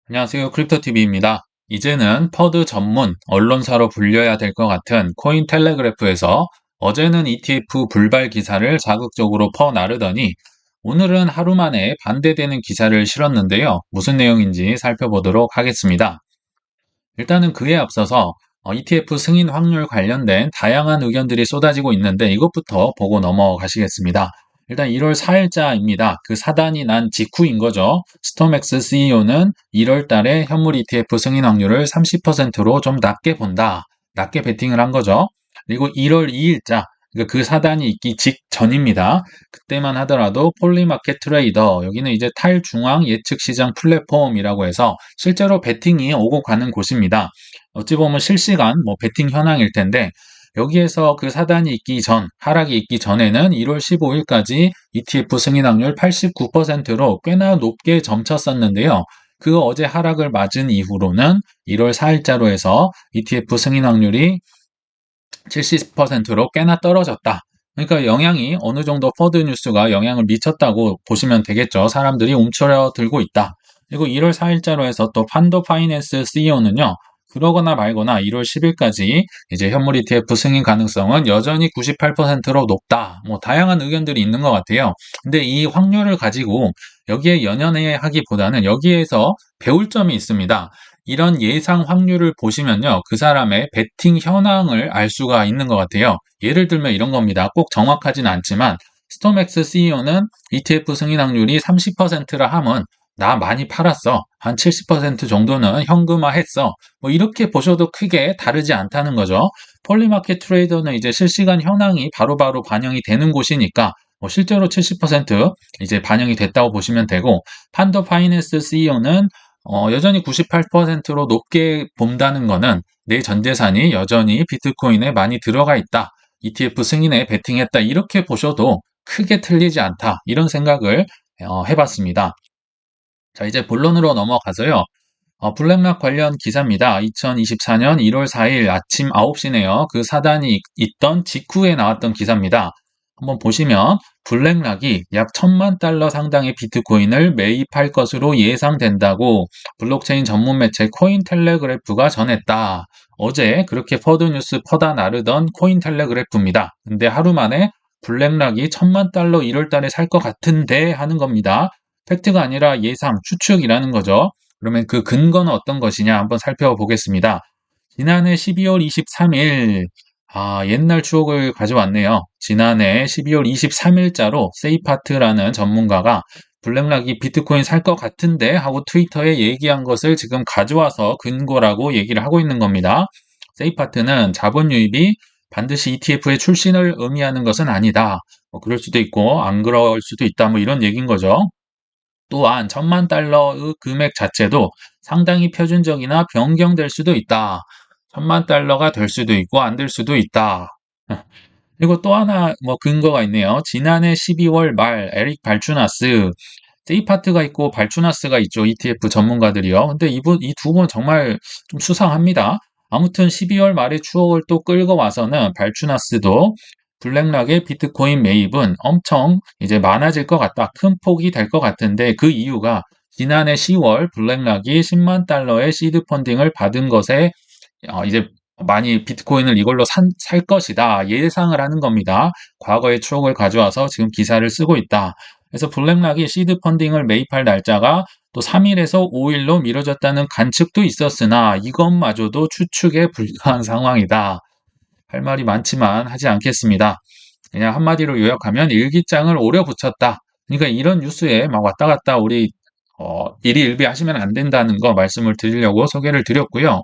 안녕하세요. 크립토TV입니다. 이제는 퍼드 전문 언론사로 불려야 될 것 같은 코인텔레그래프에서 어제는 ETF 불발 기사를 자극적으로 퍼나르더니 오늘은 하루 만에 반대되는 기사를 실었는데요. 무슨 내용인지 살펴보도록 하겠습니다. 일단은 그에 앞서서 ETF 승인 확률 관련된 다양한 의견들이 쏟아지고 있는데 이것부터 보고 넘어가시겠습니다. 일단 1월 4일자입니다. 그 사단이 난 직후인 거죠. 스톰엑스 CEO는 1월 달에 현물 ETF 승인 확률을 30%로 좀 낮게 본다. 낮게 베팅을 한 거죠. 그리고 1월 2일자, 그 사단이 있기 직전입니다. 그때만 하더라도 폴리마켓 트레이더, 여기는 이제 탈중앙 예측 시장 플랫폼이라고 해서 실제로 베팅이 오고 가는 곳입니다. 어찌 보면 실시간 베팅 현황일 텐데 여기에서 그 사단이 있기 전, 하락이 있기 전에는 1월 15일까지 ETF 승인 확률 89%로 꽤나 높게 점쳤었는데요. 그 어제 하락을 맞은 이후로는 1월 4일자로 해서 ETF 승인 확률이 70%로 꽤나 떨어졌다. 그러니까 영향이 어느 정도 퍼드 뉴스가 영향을 미쳤다고 보시면 되겠죠. 사람들이 움츠러들고 있다. 그리고 1월 4일자로 해서 또 판도 파이낸스 CEO는요. 그러거나 말거나 1월 10일까지 이제 현물 ETF 승인 가능성은 여전히 98%로 높다. 다양한 의견들이 있는 것 같아요. 근데 이 확률을 가지고 여기에 연연해 하기보다는 여기에서 배울 점이 있습니다. 이런 예상 확률을 보시면요. 그 사람의 베팅 현황을 알 수가 있는 것 같아요. 예를 들면 이런 겁니다. 꼭 정확하진 않지만 스톰엑스 CEO는 ETF 승인 확률이 30%라 함은 나 많이 팔았어. 한 70% 정도는 현금화했어. 이렇게 보셔도 크게 다르지 않다는 거죠. 폴리마켓 트레이더는 이제 실시간 현황이 바로바로 반영이 되는 곳이니까 실제로 70% 이제 반영이 됐다고 보시면 되고 판더 파이낸스 CEO는 여전히 98%로 높게 본다는 거는 내 전 재산이 여전히 비트코인에 많이 들어가 있다. ETF 승인에 베팅했다. 이렇게 보셔도 크게 틀리지 않다. 이런 생각을 해봤습니다. 자, 이제 본론으로 넘어가서요. 블랙락 관련 기사입니다. 2024년 1월 4일 아침 9시네요. 그 사단이 있던 직후에 나왔던 기사입니다. 한번 보시면 블랙락이 약 1,000만 달러 상당의 비트코인을 매입할 것으로 예상된다고 블록체인 전문 매체 코인텔레그래프가 전했다. 어제 그렇게 퍼드 뉴스 퍼다 나르던 코인텔레그래프입니다. 근데 하루 만에 블랙락이 1,000만 달러 1월 달에 살 것 같은데 하는 겁니다. 팩트가 아니라 예상, 추측이라는 거죠. 그러면 그 근거는 어떤 것이냐 한번 살펴보겠습니다. 지난해 12월 23일, 옛날 추억을 가져왔네요. 지난해 12월 23일자로 세이파트라는 전문가가 블랙락이 비트코인 살 것 같은데 하고 트위터에 얘기한 것을 지금 가져와서 근거라고 얘기를 하고 있는 겁니다. 세이파트는 자본 유입이 반드시 ETF의 출신을 의미하는 것은 아니다. 그럴 수도 있고 안 그럴 수도 있다. 이런 얘기인 거죠. 또한 1,000만 달러의 금액 자체도 상당히 표준적이나 변경될 수도 있다. 1,000만 달러가 될 수도 있고 안 될 수도 있다. 그리고 또 하나 근거가 있네요. 지난해 12월 말 에릭 발추나스, 세이파트가 있고 발추나스가 있죠. ETF 전문가들이요. 근데 이 두 분 정말 좀 수상합니다. 아무튼 12월 말의 추억을 또 끌고 와서는 발추나스도 블랙락의 비트코인 매입은 엄청 이제 많아질 것 같다. 큰 폭이 될 것 같은데 그 이유가 지난해 10월 블랙락이 10만 달러의 시드 펀딩을 받은 것에 이제 많이 비트코인을 이걸로 살 것이다. 예상을 하는 겁니다. 과거의 추억을 가져와서 지금 기사를 쓰고 있다. 그래서 블랙락이 시드 펀딩을 매입할 날짜가 또 3일에서 5일로 미뤄졌다는 관측도 있었으나 이것마저도 추측에 불과한 상황이다. 할 말이 많지만 하지 않겠습니다. 그냥 한마디로 요약하면 일기장을 오려 붙였다. 그러니까 이런 뉴스에 막 왔다 갔다 우리 일희일비하시면 안 된다는 거 말씀을 드리려고 소개를 드렸고요.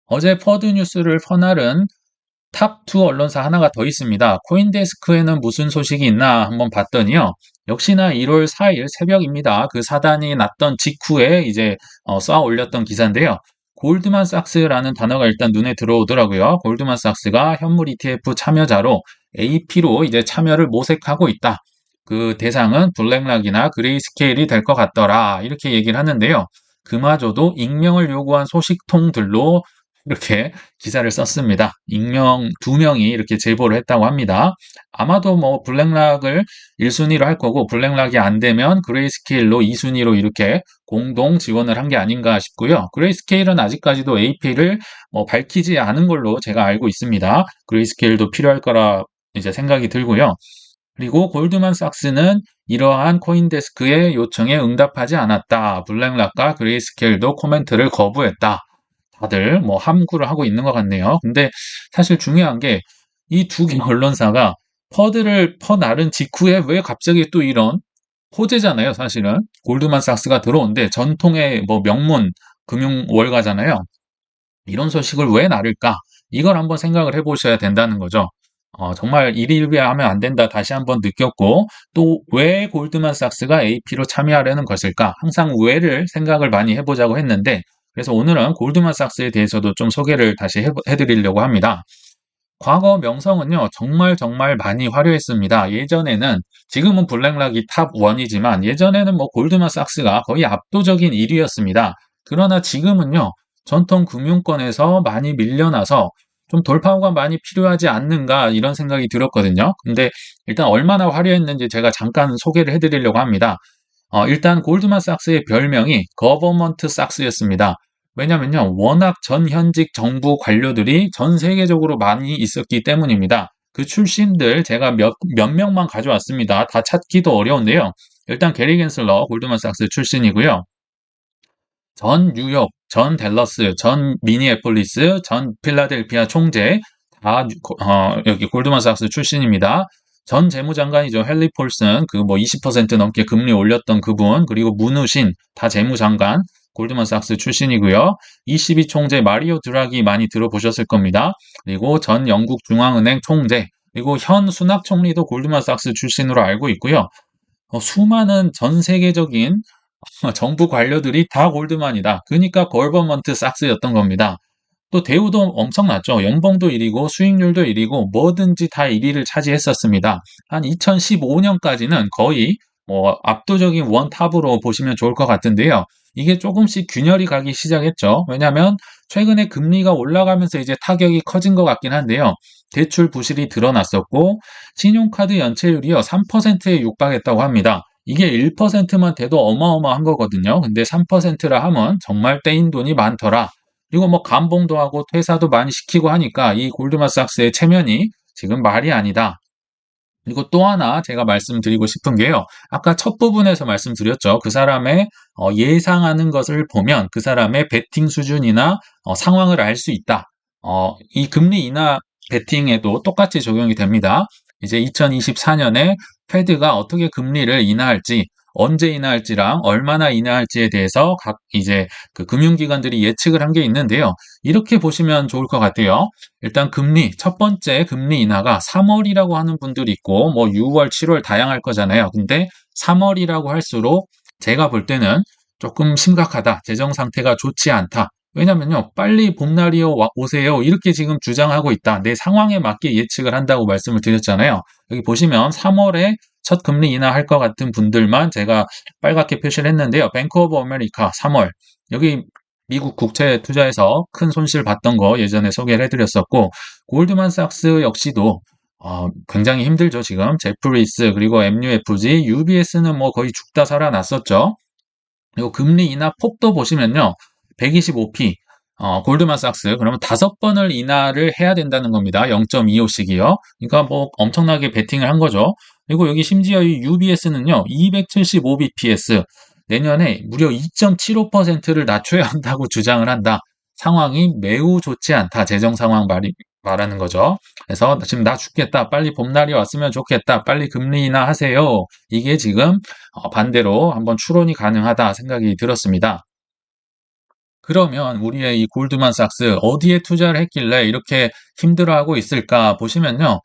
어제 퍼드 뉴스를 퍼나른 탑2 언론사 하나가 더 있습니다. 코인데스크에는 무슨 소식이 있나 한번 봤더니요. 역시나 1월 4일 새벽입니다. 그 사단이 났던 직후에 이제 쌓아 올렸던 기사인데요. 골드만삭스라는 단어가 일단 눈에 들어오더라고요. 골드만삭스가 현물 ETF 참여자로 AP로 이제 참여를 모색하고 있다. 그 대상은 블랙락이나 그레이스케일이 될 것 같더라. 이렇게 얘기를 하는데요. 그마저도 익명을 요구한 소식통들로 이렇게 기사를 썼습니다. 익명 2명이 이렇게 제보를 했다고 합니다. 아마도 뭐 블랙락을 1순위로 할 거고 블랙락이 안 되면 그레이스케일로 2순위로 이렇게 공동 지원을 한 게 아닌가 싶고요. 그레이스케일은 아직까지도 AP를 밝히지 않은 걸로 제가 알고 있습니다. 그레이스케일도 필요할 거라 이제 생각이 들고요. 그리고 골드만삭스는 이러한 코인데스크의 요청에 응답하지 않았다. 블랙락과 그레이스케일도 코멘트를 거부했다. 다들 뭐 함구를 하고 있는 것 같네요. 근데 사실 중요한 게 이 두 개 언론사가 퍼드를 퍼나른 직후에 왜 갑자기 또 이런 호재잖아요, 사실은. 골드만삭스가 들어온데 전통의 뭐 명문 금융 월가잖아요. 이런 소식을 왜 나를까? 이걸 한번 생각을 해보셔야 된다는 거죠. 정말 일일비하면 안 된다 다시 한번 느꼈고 또 왜 골드만삭스가 AP로 참여하려는 것일까? 항상 왜를 생각을 많이 해보자고 했는데 그래서 오늘은 골드만삭스에 대해서도 좀 소개를 다시 해드리려고 합니다. 과거 명성은요, 정말 정말 많이 화려했습니다. 예전에는, 지금은 블랙락이 탑 1이지만, 예전에는 뭐 골드만삭스가 거의 압도적인 1위였습니다. 그러나 지금은요, 전통 금융권에서 많이 밀려나서 좀 돌파구가 많이 필요하지 않는가, 이런 생각이 들었거든요. 근데 일단 얼마나 화려했는지 제가 잠깐 소개를 해드리려고 합니다. 일단 골드만삭스의 별명이 거버먼트 삭스였습니다. 왜냐면요, 워낙 전현직 정부 관료들이 전 세계적으로 많이 있었기 때문입니다. 그 출신들 제가 몇 명만 가져왔습니다. 다 찾기도 어려운데요. 일단 게리 겐슬러 골드만삭스 출신이고요. 전 뉴욕, 전 댈러스, 전 미니애폴리스, 전 필라델피아 총재 다 여기 골드만삭스 출신입니다. 전 재무장관이죠. 헨리 폴슨 그 뭐 20% 넘게 금리 올렸던 그분 그리고 문우신 다 재무장관 골드만삭스 출신이고요. ECB 총재 마리오 드라기 많이 들어보셨을 겁니다. 그리고 전 영국 중앙은행 총재 그리고 현 수낙 총리도 골드만삭스 출신으로 알고 있고요. 수많은 전 세계적인 정부 관료들이 다 골드만이다. 그러니까 걸버먼트 삭스였던 겁니다. 또 대우도 엄청났죠. 연봉도 1위고 수익률도 1위고 뭐든지 다 1위를 차지했었습니다. 한 2015년까지는 거의 압도적인 원탑으로 보시면 좋을 것 같은데요. 이게 조금씩 균열이 가기 시작했죠. 왜냐하면 최근에 금리가 올라가면서 이제 타격이 커진 것 같긴 한데요. 대출 부실이 드러났었고 신용카드 연체율이요 3%에 육박했다고 합니다. 이게 1%만 돼도 어마어마한 거거든요. 근데 3%라 하면 정말 떼인 돈이 많더라. 그리고 뭐 감봉도 하고 퇴사도 많이 시키고 하니까 이 골드만삭스의 체면이 지금 말이 아니다. 그리고 또 하나 제가 말씀드리고 싶은 게요. 아까 첫 부분에서 말씀드렸죠. 그 사람의 예상하는 것을 보면 그 사람의 베팅 수준이나 상황을 알 수 있다. 이 금리 인하 베팅에도 똑같이 적용이 됩니다. 이제 2024년에 페드가 어떻게 금리를 인하할지, 언제 인하할지랑 얼마나 인하할지에 대해서 각 이제 그 금융기관들이 예측을 한 게 있는데요. 이렇게 보시면 좋을 것 같아요. 일단 금리, 첫 번째 금리 인하가 3월이라고 하는 분들이 있고, 뭐 6월, 7월 다양할 거잖아요. 근데 3월이라고 할수록 제가 볼 때는 조금 심각하다. 재정 상태가 좋지 않다. 왜냐면요, 빨리 봄날이 오세요. 이렇게 지금 주장하고 있다. 내 상황에 맞게 예측을 한다고 말씀을 드렸잖아요. 여기 보시면 3월에 첫 금리 인하할 것 같은 분들만 제가 빨갛게 표시를 했는데요. 뱅크 오브 아메리카 3월. 여기 미국 국채 투자에서 큰 손실 봤던 거 예전에 소개를 해드렸었고, 골드만삭스 역시도 굉장히 힘들죠, 지금. 제프리스, 그리고 MUFG, UBS는 뭐 거의 죽다 살아났었죠. 그리고 금리 인하 폭도 보시면요. 125p, 골드만삭스, 그러면 5번을 인하를 해야 된다는 겁니다. 0.25씩이요. 그러니까 뭐 엄청나게 베팅을 한 거죠. 그리고 여기 심지어 이 UBS는요, 275bps, 내년에 무려 2.75%를 낮춰야 한다고 주장을 한다. 상황이 매우 좋지 않다. 재정 상황 말하는 거죠. 그래서 지금 나 죽겠다. 빨리 봄날이 왔으면 좋겠다. 빨리 금리 인하하세요. 이게 지금 반대로 한번 추론이 가능하다 생각이 들었습니다. 그러면 우리의 이 골드만삭스 어디에 투자를 했길래 이렇게 힘들어하고 있을까 보시면요.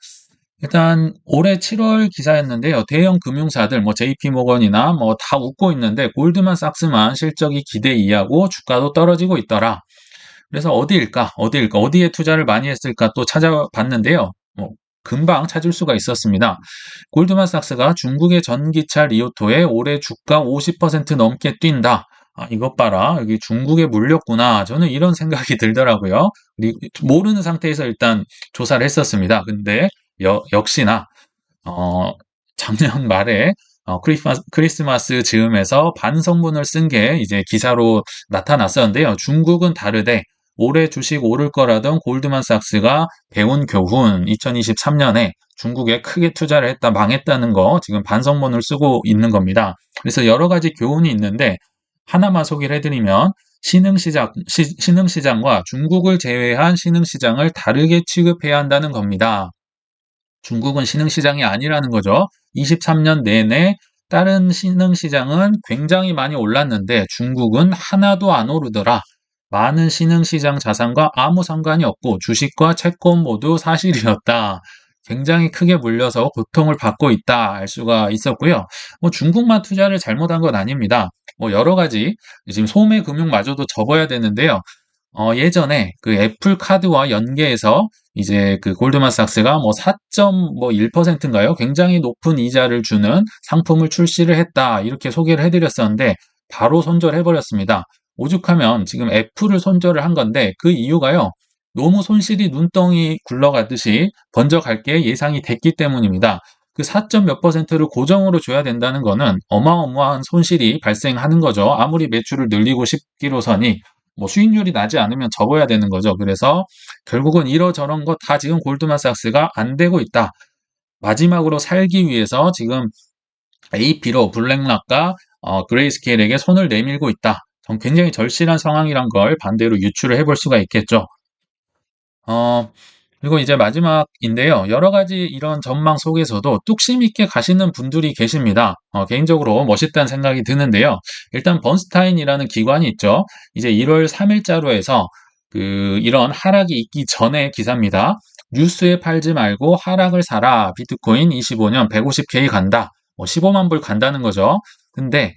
일단 올해 7월 기사였는데요. 대형 금융사들 뭐 JP모건이나 뭐 다 웃고 있는데 골드만삭스만 실적이 기대 이하고 주가도 떨어지고 있더라. 그래서 어디일까? 어디에 투자를 많이 했을까 또 찾아봤는데요. 금방 찾을 수가 있었습니다. 골드만삭스가 중국의 전기차 리오토에 올해 주가 50% 넘게 뛴다. 아, 이것 봐라. 여기 중국에 물렸구나. 저는 이런 생각이 들더라고요. 모르는 상태에서 일단 조사를 했었습니다. 근데 역시나 어, 작년 말에 크리스마스 즈음에서 반성문을 쓴 게 이제 기사로 나타났었는데요. 중국은 다르되 올해 주식 오를 거라던 골드만삭스가 배운 교훈 2023년에 중국에 크게 투자를 했다 망했다는 거 지금 반성문을 쓰고 있는 겁니다. 그래서 여러 가지 교훈이 있는데 하나만 소개를 해드리면 신흥시장과 중국을 제외한 신흥시장을 다르게 취급해야 한다는 겁니다. 중국은 신흥시장이 아니라는 거죠. 23년 내내 다른 신흥시장은 굉장히 많이 올랐는데 중국은 하나도 안 오르더라. 많은 신흥시장 자산과 아무 상관이 없고 주식과 채권 모두 사실이었다. 굉장히 크게 물려서 고통을 받고 있다 알 수가 있었고요. 뭐 중국만 투자를 잘못한 건 아닙니다. 뭐 여러 가지 지금 소매 금융마저도 접어야 되는데요. 예전에 그 애플 카드와 연계해서 이제 그 골드만삭스가 뭐 4.1%인가요? 굉장히 높은 이자를 주는 상품을 출시를 했다. 이렇게 소개를 해드렸었는데 바로 손절해버렸습니다. 오죽하면 지금 애플을 손절을 한 건데 그 이유가요. 너무 손실이 눈덩이 굴러가듯이 번져갈 게 예상이 됐기 때문입니다. 그 4점 몇 퍼센트를 고정으로 줘야 된다는 거는 어마어마한 손실이 발생하는 거죠. 아무리 매출을 늘리고 싶기로서니 뭐 수익률이 나지 않으면 접어야 되는 거죠. 그래서 결국은 이러저런 거 다 지금 골드만삭스가 안 되고 있다. 마지막으로 살기 위해서 지금 AP로 블랙락과 그레이스케일에게 손을 내밀고 있다. 굉장히 절실한 상황이란 걸 반대로 유추를 해볼 수가 있겠죠. 어, 그리고 이제 마지막인데요. 여러 가지 이런 전망 속에서도 뚝심 있게 가시는 분들이 계십니다. 개인적으로 멋있다는 생각이 드는데요. 일단 번스타인이라는 기관이 있죠. 이제 1월 3일자로 해서 이런 하락이 있기 전에 기사입니다. 뉴스에 팔지 말고 하락을 사라. 비트코인 25년 150K 간다. 15만 불 간다는 거죠. 근데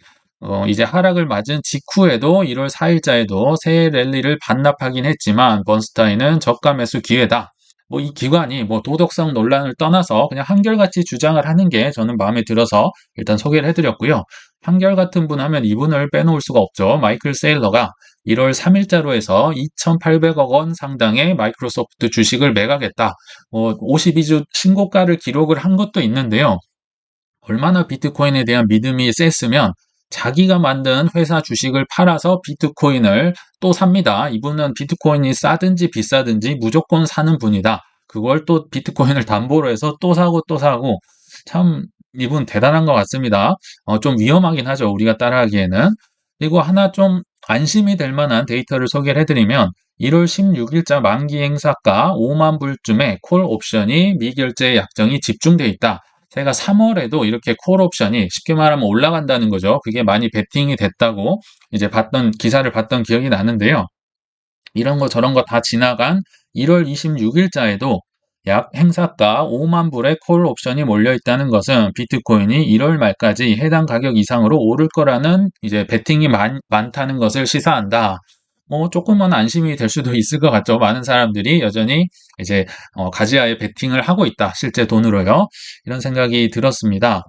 이제 하락을 맞은 직후에도 1월 4일자에도 새 랠리를 반납하긴 했지만 번스타인은 저가 매수 기회다. 뭐 이 기관이 뭐 도덕성 논란을 떠나서 그냥 한결같이 주장을 하는 게 저는 마음에 들어서 일단 소개를 해드렸고요. 한결같은 분 하면 이분을 빼놓을 수가 없죠. 마이클 세일러가 1월 3일자로 해서 2,800억 원 상당의 마이크로소프트 주식을 매각했다. 52주 신고가를 기록을 한 것도 있는데요. 얼마나 비트코인에 대한 믿음이 셌으면 자기가 만든 회사 주식을 팔아서 비트코인을 또 삽니다. 이분은 비트코인이 싸든지 비싸든지 무조건 사는 분이다. 그걸 또 비트코인을 담보로 해서 또 사고 또 사고 참 이분 대단한 것 같습니다. 좀 위험하긴 하죠. 우리가 따라하기에는. 그리고 하나 좀 안심이 될 만한 데이터를 소개를 해드리면 1월 16일자 만기 행사가 5만 불쯤에 콜 옵션이 미결제 약정이 집중돼 있다. 제가 3월에도 이렇게 콜 옵션이 쉽게 말하면 올라간다는 거죠. 그게 많이 베팅이 됐다고 이제 기사를 봤던 기억이 나는데요. 이런 거 저런 거 다 지나간 1월 26일자에도 약 행사가 5만 불의 콜 옵션이 몰려 있다는 것은 비트코인이 1월 말까지 해당 가격 이상으로 오를 거라는 이제 베팅이 많다는 것을 시사한다. 뭐 조금은 안심이 될 수도 있을 것 같죠. 많은 사람들이 여전히 이제 가지아에 베팅을 하고 있다. 실제 돈으로요. 이런 생각이 들었습니다.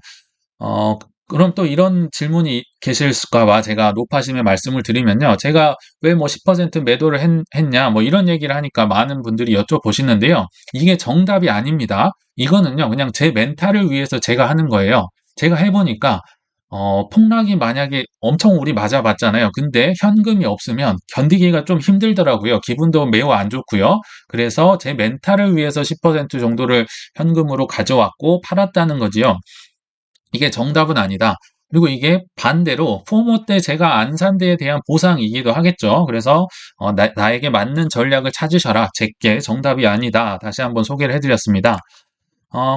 그럼 또 이런 질문이 계실까 봐 제가 높아심의 말씀을 드리면요. 제가 왜 뭐 10% 매도를 했냐, 뭐 이런 얘기를 하니까 많은 분들이 여쭤보시는데요. 이게 정답이 아닙니다. 이거는요, 그냥 제 멘탈을 위해서 제가 하는 거예요. 제가 해보니까, 폭락이 만약에 엄청 우리 맞아봤잖아요. 근데 현금이 없으면 견디기가 좀 힘들더라고요. 기분도 매우 안 좋고요. 그래서 제 멘탈을 위해서 10% 정도를 현금으로 가져왔고 팔았다는 거지요. 이게 정답은 아니다. 그리고 이게 반대로 포모 때 제가 안 산 데에 대한 보상이기도 하겠죠. 그래서 나에게 맞는 전략을 찾으셔라. 제게 정답이 아니다. 다시 한번 소개를 해드렸습니다.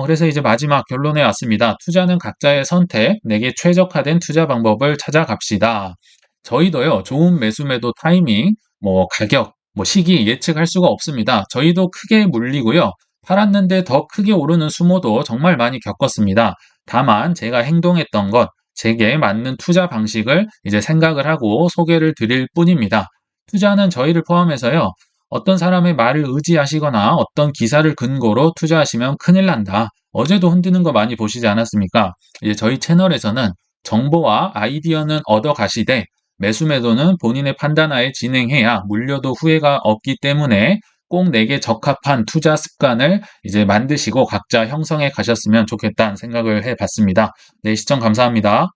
그래서 이제 마지막 결론에 왔습니다. 투자는 각자의 선택, 내게 최적화된 투자 방법을 찾아갑시다. 저희도요, 좋은 매수 매도 타이밍, 뭐 가격, 뭐 시기 예측할 수가 없습니다. 저희도 크게 물리고요. 팔았는데 더 크게 오르는 수모도 정말 많이 겪었습니다. 다만 제가 행동했던 것, 제게 맞는 투자 방식을 이제 생각을 하고 소개를 드릴 뿐입니다. 투자는 저희를 포함해서요. 어떤 사람의 말을 의지하시거나 어떤 기사를 근거로 투자하시면 큰일 난다. 어제도 흔드는 거 많이 보시지 않았습니까? 이제 저희 채널에서는 정보와 아이디어는 얻어 가시되 매수 매도는 본인의 판단하에 진행해야 물려도 후회가 없기 때문에 꼭 내게 적합한 투자 습관을 이제 만드시고 각자 형성해 가셨으면 좋겠다는 생각을 해 봤습니다. 네, 시청 감사합니다.